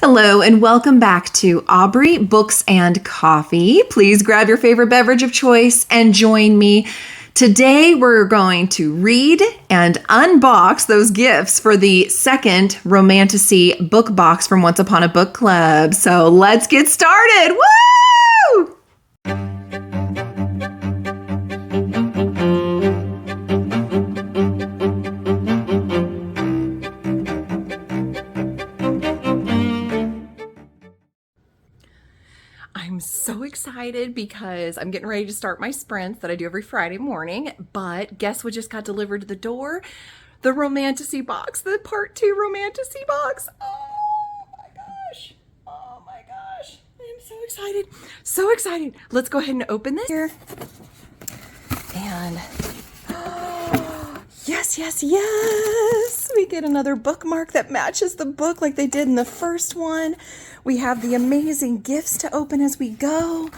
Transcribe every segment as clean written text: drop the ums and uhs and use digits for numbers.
Hello and welcome back to Aubrey Books and Coffee. Please grab your favorite beverage of choice and join me. Today we're going to read and unbox those gifts for the second Romantasy book box from Once Upon a Book Club. So let's get started. Woo! I'm so excited because I'm getting ready to start my sprints that I do every Friday morning, but guess what just got delivered to the door? The Romantasy box, the part 2 Romantasy box. Oh my gosh. Oh my gosh. I am so excited. So excited. Let's go ahead and open this here. And yes. We get another bookmark that matches the book like they did in the first one. We have the amazing gifts to open as we go.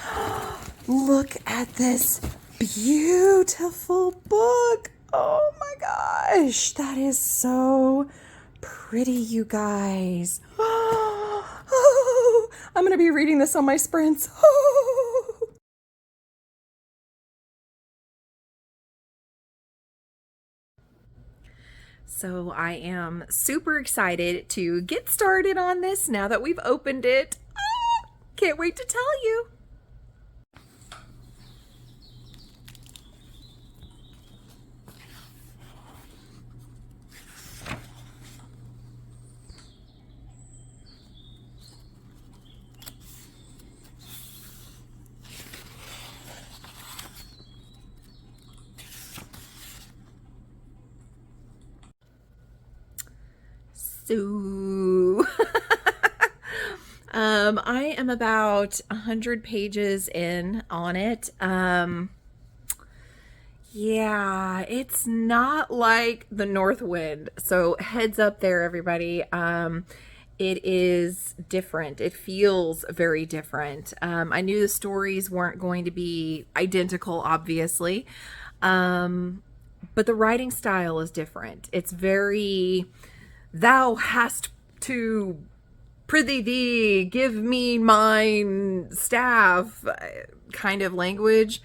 Look at this beautiful book. Oh my gosh, that is so pretty, you guys. Oh, I'm going to be reading this on my sprints. So I am super excited to get started on this now that we've opened it. Can't wait to tell you. So I am about 100 pages in on it. Yeah, it's not like The North Wind. So heads up there, everybody. It is different. It feels very different. I knew the stories weren't going to be identical, obviously. But the writing style is different. It's very, thou hast to prithee thee, give me mine staff kind of language.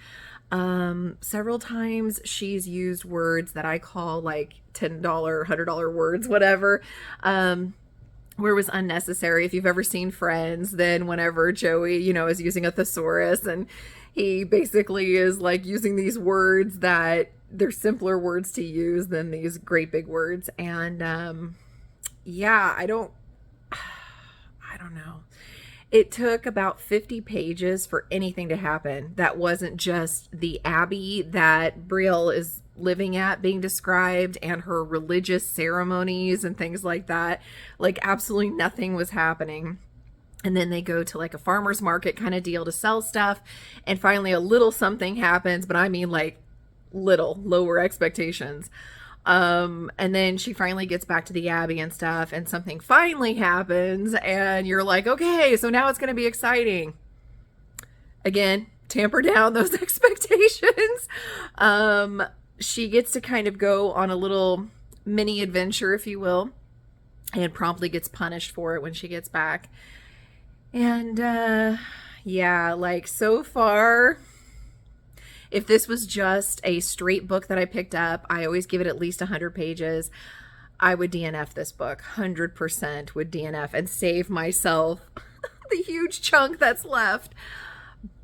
Several times she's used words that I call like $10, $100 words, whatever, where it was unnecessary. If you've ever seen Friends, then whenever Joey, is using a thesaurus and he basically is like using these words that they're simpler words to use than these great big words. And, yeah, I don't know. It took about 50 pages for anything to happen that wasn't just the abbey that Brielle is living at being described and her religious ceremonies and things like that. Like absolutely nothing was happening. And then they go to like a farmer's market kind of deal to sell stuff. And finally a little something happens, but I mean like little, lower expectations. And then she finally gets back to the Abbey and stuff, and something finally happens, and you're like, okay, so now it's going to be exciting. Again, tamper down those expectations. She gets to kind of go on a little mini adventure, if you will, and promptly gets punished for it when she gets back. And, yeah, like so far, if this was just a straight book that I picked up, I always give it at least 100 pages. I would DNF this book, 100% would DNF and save myself the huge chunk that's left.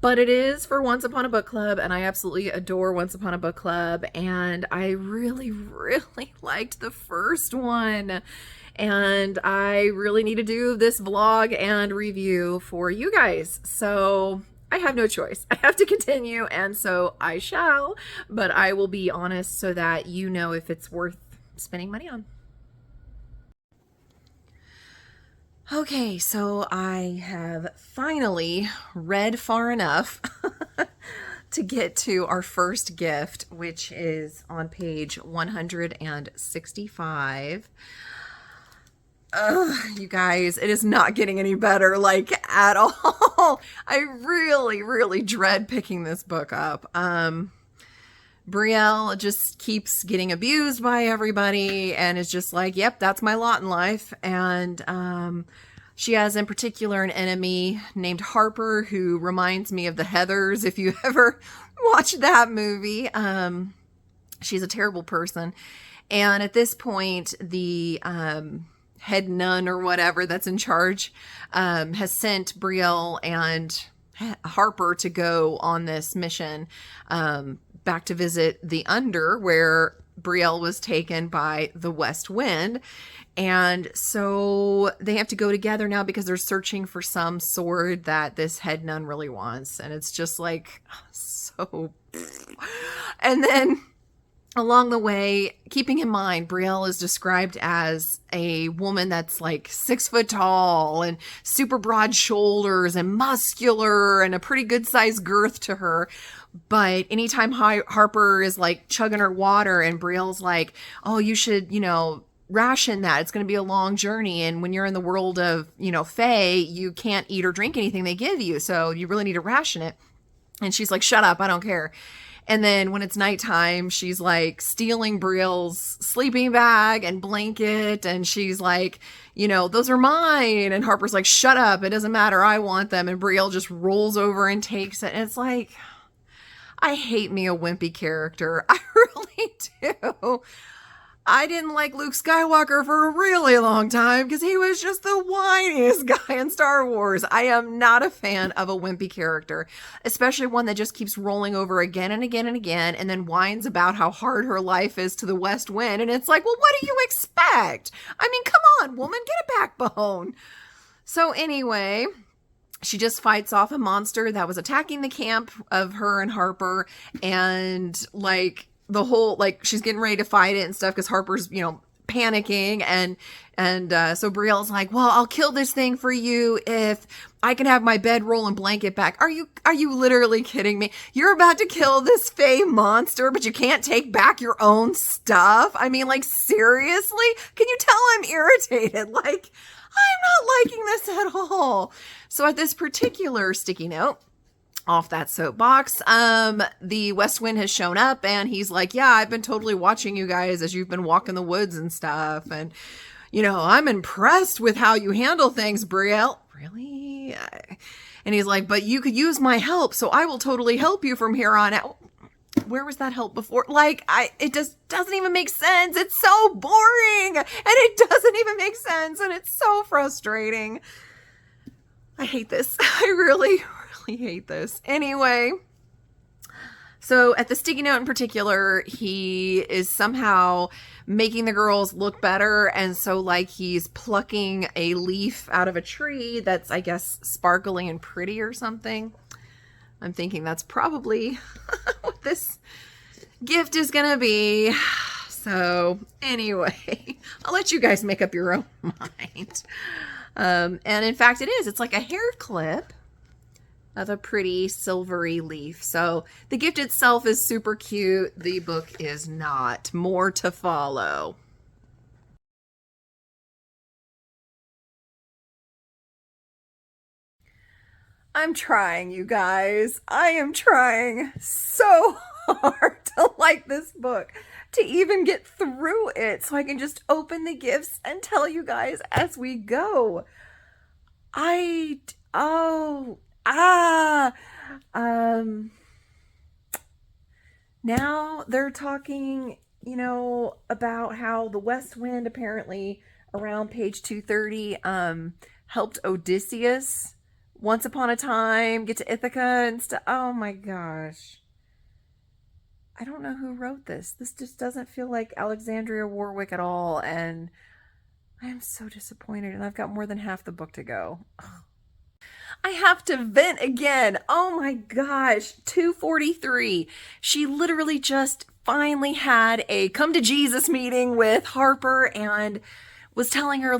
But it is for Once Upon a Book Club, and I absolutely adore Once Upon a Book Club, and I really, really liked the first one. And I really need to do this vlog and review for you guys. So I have no choice. I have to continue, and so I shall, but I will be honest so that you know if it's worth spending money on. Okay, so I have finally read far enough to get to our first gift, which is on page 165. You guys, it is not getting any better, like, at all. I really, really dread picking this book up. Brielle just keeps getting abused by everybody and is just like, yep, that's my lot in life. And She has in particular an enemy named Harper who reminds me of the Heathers, if you ever watched that movie. She's a terrible person. And at this point, the head nun or whatever that's in charge has sent Brielle and Harper to go on this mission back to visit the Under, where Brielle was taken by the West Wind. And so they have to go together now because they're searching for some sword that this head nun really wants. And it's just like, so... And then along the way, keeping in mind, Brielle is described as a woman that's like 6 foot tall and super broad shoulders and muscular and a pretty good sized girth to her. But anytime Harper is like chugging her water and Brielle's like, oh, you should, ration that. It's going to be a long journey. And when you're in the world of, Fae, you can't eat or drink anything they give you. So you really need to ration it. And she's like, shut up. I don't care. And then when it's nighttime, she's like stealing Brielle's sleeping bag and blanket. And she's like, those are mine. And Harper's like, shut up. It doesn't matter. I want them. And Brielle just rolls over and takes it. And it's like, I hate me a wimpy character. I really do. I didn't like Luke Skywalker for a really long time because he was just the whiniest guy in Star Wars. I am not a fan of a wimpy character, especially one that just keeps rolling over again and again and again and then whines about how hard her life is to the West Wind. And it's like, well, what do you expect? I mean, come on, woman, get a backbone. So anyway, she just fights off a monster that was attacking the camp of her and Harper, and the whole, she's getting ready to fight it and stuff because Harper's, panicking. And so Brielle's like, well, I'll kill this thing for you if I can have my bedroll and blanket back. Are you literally kidding me? You're about to kill this Fae monster, but you can't take back your own stuff? I mean, seriously? Can you tell I'm irritated? I'm not liking this at all. So at this particular sticky note, off that soapbox, the West Wind has shown up and he's like, yeah, I've been totally watching you guys as you've been walking the woods and stuff. And, I'm impressed with how you handle things, Brielle. Really? And he's like, but you could use my help, so I will totally help you from here on out. Where was that help before? It just doesn't even make sense. It's so boring and it doesn't even make sense. And it's so frustrating. I hate this. I really hate this. Anyway, so at the sticky note in particular, he is somehow making the girls look better. And so he's plucking a leaf out of a tree that's, I guess, sparkling and pretty or something. I'm thinking that's probably what this gift is going to be. So anyway, I'll let you guys make up your own mind. And in fact, it is. It's like a hair clip of a pretty silvery leaf. So the gift itself is super cute. The book is not. More to follow. I'm trying, you guys. I am trying so hard to like this book, to even get through it so I can just open the gifts and tell you guys as we go. Now they're talking, about how the West Wind apparently around page 230 helped Odysseus once upon a time get to Ithaca and stuff. Oh my gosh. I don't know who wrote this. This just doesn't feel like Alexandria Warwick at all. And I am so disappointed. And I've got more than half the book to go. Ugh. I have to vent again. Oh my gosh. 243. She literally just finally had a come to Jesus meeting with Harper and was telling her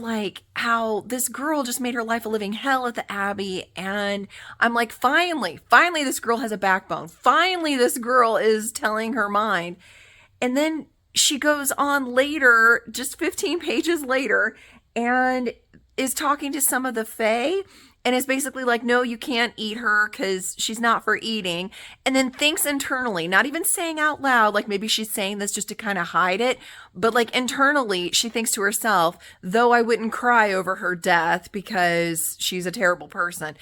how this girl just made her life a living hell at the Abbey. And I'm like, finally this girl has a backbone. Finally, this girl is telling her mind. And then she goes on later, just 15 pages later, and is talking to some of the Fae. and is basically like, no, you can't eat her because she's not for eating. And then thinks internally, not even saying out loud, like maybe she's saying this just to kind of hide it, but like internally, she thinks to herself, though I wouldn't cry over her death because she's a terrible person.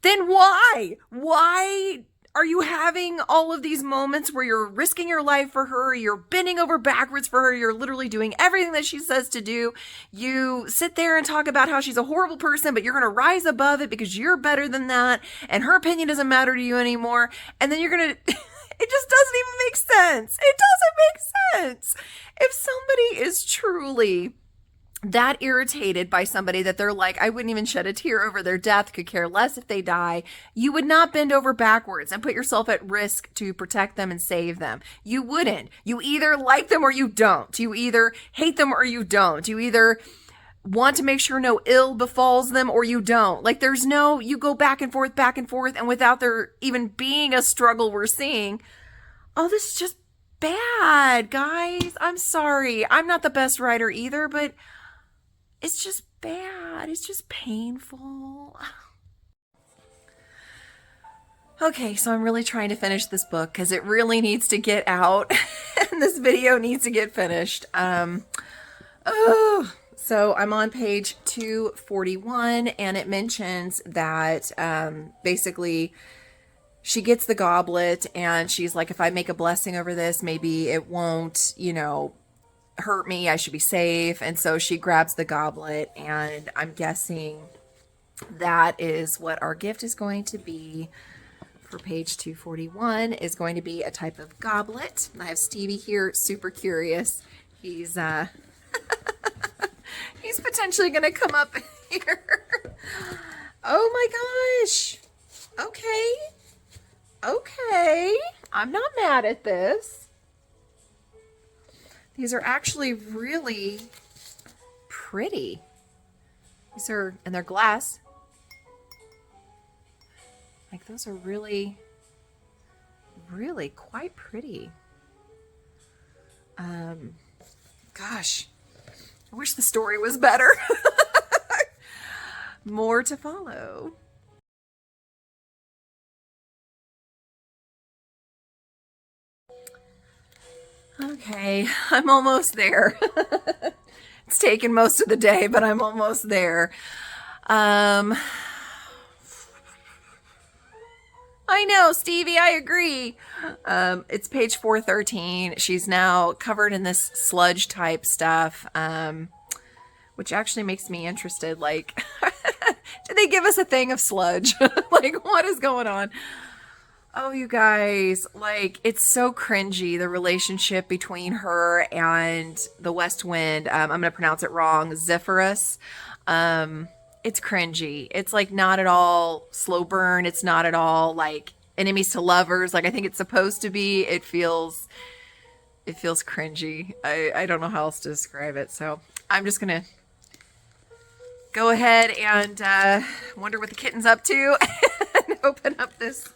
Then why? Why are you having all of these moments where you're risking your life for her, you're bending over backwards for her, you're literally doing everything that she says to do? You sit there and talk about how she's a horrible person, but you're going to rise above it because you're better than that, and her opinion doesn't matter to you anymore, and then you're going to... It just doesn't even make sense. It doesn't make sense. If somebody is truly that irritated by somebody that they're like, I wouldn't even shed a tear over their death, could care less if they die, you would not bend over backwards and put yourself at risk to protect them and save them. You wouldn't. You either like them or you don't. You either hate them or you don't. You either want to make sure no ill befalls them or you don't. Like there's no, you go back and forth, and without there even being a struggle we're seeing, oh, this is just bad, guys. I'm sorry. I'm not the best writer either, but it's just bad. It's just painful. Okay, so I'm really trying to finish this book because it really needs to get out and this video needs to get finished. So I'm on page 241 and it mentions that basically she gets the goblet and she's like, if I make a blessing over this, maybe it won't, hurt me. I should be safe. And so she grabs the goblet, and I'm guessing that is what our gift is going to be for page 241, is going to be a type of goblet. I have Stevie here, super curious. He's he's potentially going to come up here. Oh my gosh. Okay. I'm not mad at this. These are actually really pretty. And they're glass. Like those are really, really quite pretty. Gosh, I wish the story was better. More to follow. Okay, I'm almost there. It's taken most of the day, but I'm almost there. I know, Stevie, I agree. It's page 413. She's now covered in this sludge type stuff, which actually makes me interested. Like, did they give us a thing of sludge? Like, what is going on? Oh, you guys, like, it's so cringy, the relationship between her and the West Wind. I'm going to pronounce it wrong. Zephyrus. It's cringy. It's like not at all slow burn. It's not at all like enemies to lovers. Like I think it's supposed to be. It feels cringy. I don't know how else to describe it. So I'm just going to go ahead and wonder what the kitten's up to and open up this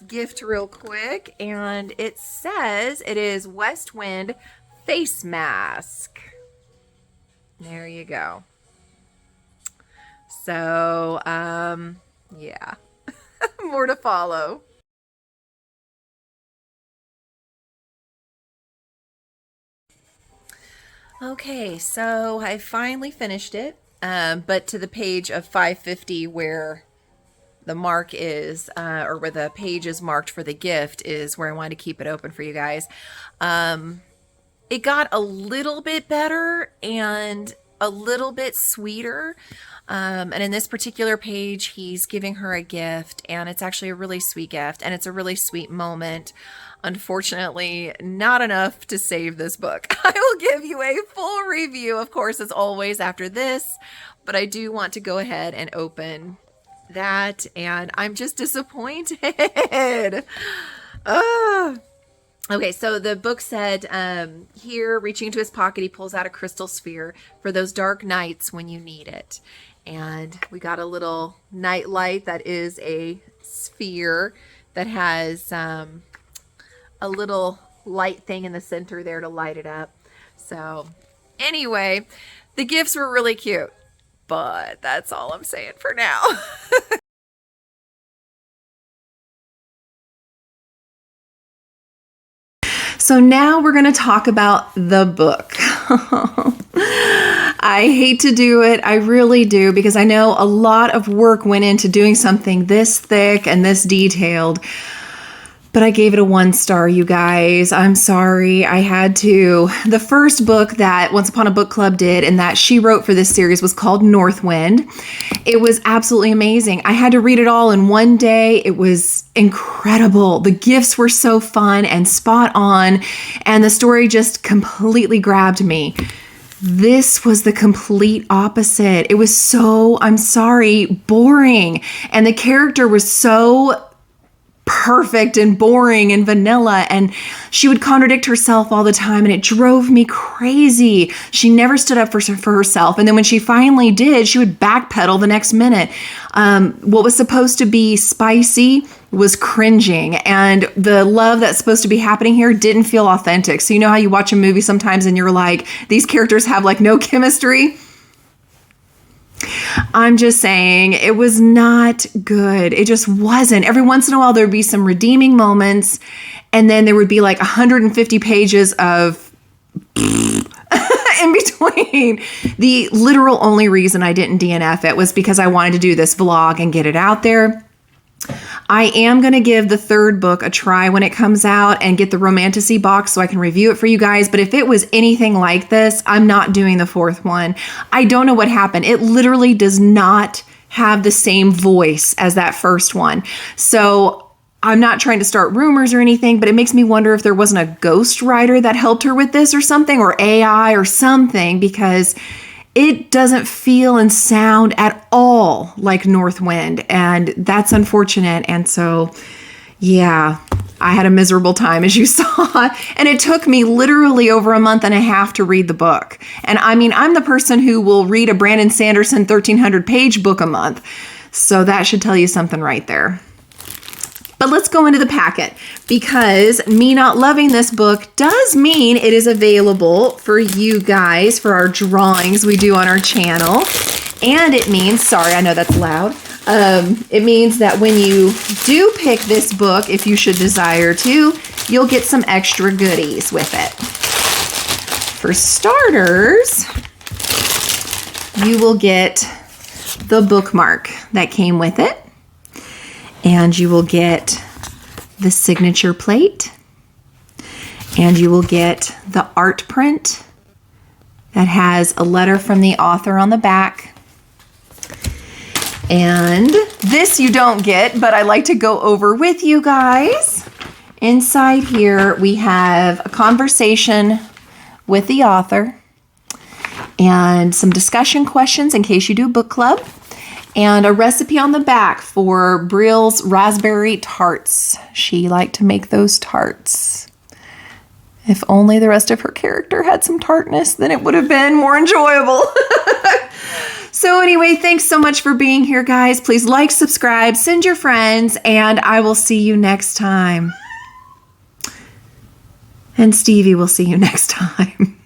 gift real quick, and it says it is West Wind face mask. There you go. So yeah. More to follow. Okay, so I finally finished it, but to the page of 550 where the mark is, or where the page is marked for the gift, is where I wanted to keep it open for you guys. It got a little bit better and a little bit sweeter. And in this particular page, he's giving her a gift, and it's actually a really sweet gift, and it's a really sweet moment. Unfortunately, not enough to save this book. I will give you a full review, of course, as always, after this, but I do want to go ahead and open that, and I'm just disappointed. Okay, so the book said, here, reaching into his pocket, he pulls out a crystal sphere for those dark nights when you need it. And we got a little night light that is a sphere that has a little light thing in the center there to light it up. So anyway, the gifts were really cute, but that's all I'm saying for now. So now we're going to talk about the book. I hate to do it. I really do, because I know a lot of work went into doing something this thick and this detailed. But I gave it a 1 star, you guys. I'm sorry. I had to. The first book that Once Upon a Book Club did and that she wrote for this series was called Northwind. It was absolutely amazing. I had to read it all in one day. It was incredible. The gifts were so fun and spot on, and the story just completely grabbed me. This was the complete opposite. It was so, I'm sorry, boring. And the character was so perfect and boring and vanilla, and she would contradict herself all the time, and it drove me crazy. She never stood up for herself, and then when she finally did, she would backpedal the next minute. What was supposed to be spicy was cringing, and the love that's supposed to be happening here didn't feel authentic. So you know how you watch a movie sometimes and you're like, these characters have like no chemistry? I'm just saying, it was not good. It just wasn't. Every once in a while, there'd be some redeeming moments, and then there would be like 150 pages of in between. The literal only reason I didn't DNF it was because I wanted to do this vlog and get it out there. I am going to give the third book a try when it comes out and get the Romantasy box so I can review it for you guys. But if it was anything like this, I'm not doing the fourth one. I don't know what happened. It literally does not have the same voice as that first one. So I'm not trying to start rumors or anything, but it makes me wonder if there wasn't a ghostwriter that helped her with this or something, or AI or something, because it doesn't feel and sound at all like Northwind, and that's unfortunate. And so, yeah, I had a miserable time, as you saw, and it took me literally over a month and a half to read the book. And I mean, I'm the person who will read a Brandon Sanderson 1,300-page book a month, so that should tell you something right there. But let's go into the packet, because me not loving this book does mean it is available for you guys for our drawings we do on our channel. And it means, sorry, I know that's loud. It means that when you do pick this book, if you should desire to, you'll get some extra goodies with it. For starters, you will get the bookmark that came with it. And you will get the signature plate, and you will get the art print that has a letter from the author on the back. And this you don't get, but I like to go over with you guys. Inside here, we have a conversation with the author and some discussion questions in case you do book club, and a recipe on the back for Brill's raspberry tarts. She liked to make those tarts. If only the rest of her character had some tartness, then it would have been more enjoyable. So anyway, thanks so much for being here, guys. Please like, subscribe, send your friends, and I will see you next time. And Stevie will see you next time.